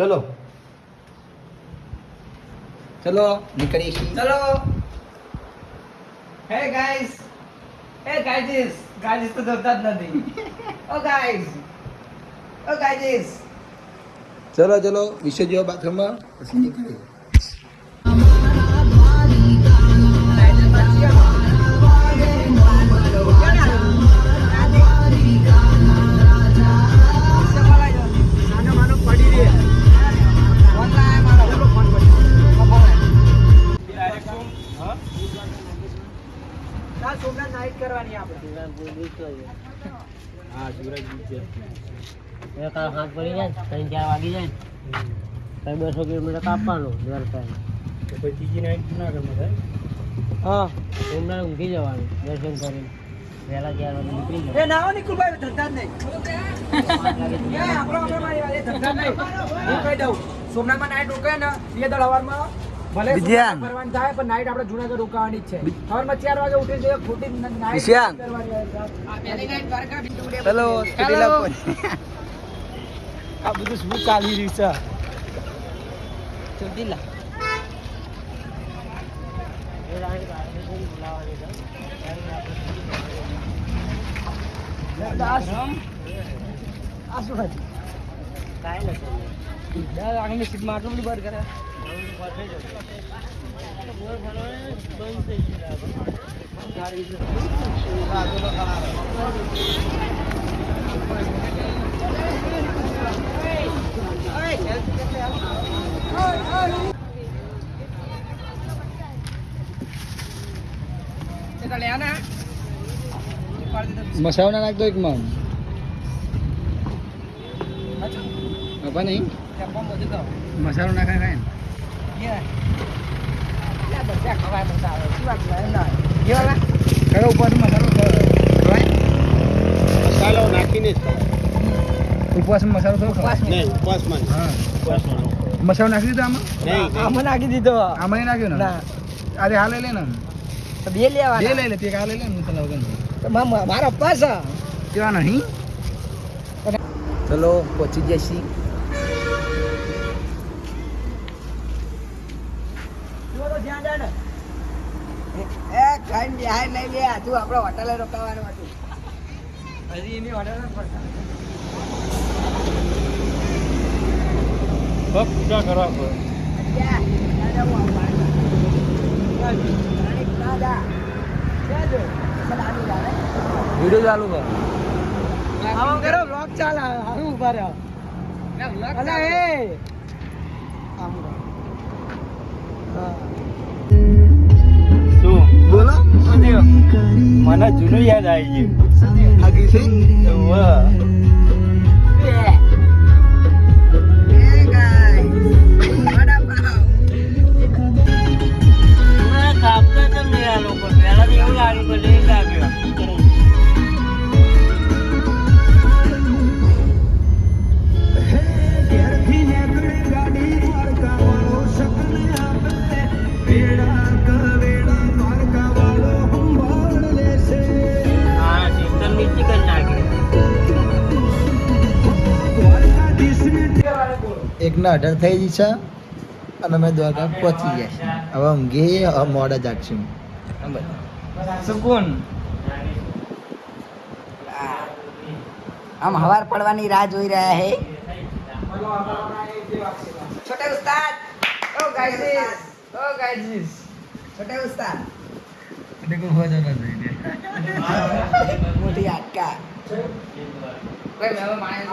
ચલો ચલો નીકળીએ છીએ. ચલો. હે ગાઈસ ગાઈસ તો જોતા જ નથી. ઓ ગાઈસ ચલો ચલો વિશે જો બાથરૂમમાં પછી નીકળીએ. સોમનાથ નાઈટ કરવાની આપણે. હા શિવરાજ બીચ છે. હાથ પડી જાય 3-4 વાગી જાય ને 200 કિલોમીટર કાપવાનું દ્વારકા. તો પછી ત્રીજી નાઈટ જુનાગઢમાં થાય. હા સોમનાથ ઊંઘી જવાનું દર્શન કરીને વહેલા 4 વાગે નીકળી એ જવાનું. ના હો નિકુલભાઈ ધંધા જ નહીં. એ આપણો મારી વાત ધંધા નહીં. હું કહી દઉં સોમનાથમાં નાઈટ રોકાય ને 2 દળ હવારમાં ભલે ફરવાનું થાય પણ નાઈટ આપણે જુનાગઢ રોકાવાની જ છે. સવારમાં 4 વાગે ઉઠી જઈએ ખોટી નાઈટ કરવાની. ચલો આ બધું શું ચાલી રહ્યું છે? ચોટીલા આ શું હતું? કાંઈ નથી આગળની સીટમાં આટલું બધું બર કરે. મસાલો ના નાખતો એક માં બાપા નહીં મસાલો નાખે કાંઈ બધા ખવાય મસાલો શું વાત કરે ના કયો ઉપર મસાલો ખવાય મસાલો નાખીને જ ઉપવાસમાં મસાલો થોડો ખવાય નહીં ઉપવાસમાં હા મસાલો નાખી દીધો આમાં નહીં આમાં નાખી દીધો. આમાં નહીં નાખ્યો ને ના અરે હાલે લે ને તો બે લેવાના. બે લઈ લે તે હાલે લે હું તને વગર તો મારા પાસ કેવા નહીં. ચલો પહોંચી ગયા છીએ. એ ખાઈને બિહાર લઈ લે તું આપણે હોટલે રોકાવાનું હતું. હજી એની હોટલ ક્યાં કરવા પર વિડીયો ચાલુ કર. આમ કરો બ્લોગ ચાલે હારું ઉભા રહો. અલા એ આમ કરો. હા શું બોલો મને જૂનું યાદ આવી ગયું આગી છે કાપતા કેમ નહીં આ લોકો પહેલા તો એવું લાગ્યું કે લઈ લાગ્યો. હા સિસ્ટમ નીચે કરી નાખી. એકના 18 થઈ ગઈ છે અને અમે દ્વારકા પહોંચી ગયા. હવે ઊંઘી મોડા જાગશું. સુકૂન આમ હવાર પડવાની રાહ જોઈ રહ્યા હે. છોટે ઉસ્તાદ ઓ ગાઈઝ છોટે ઉસ્તાદ મોટી આટકા કોઈ મેં માણે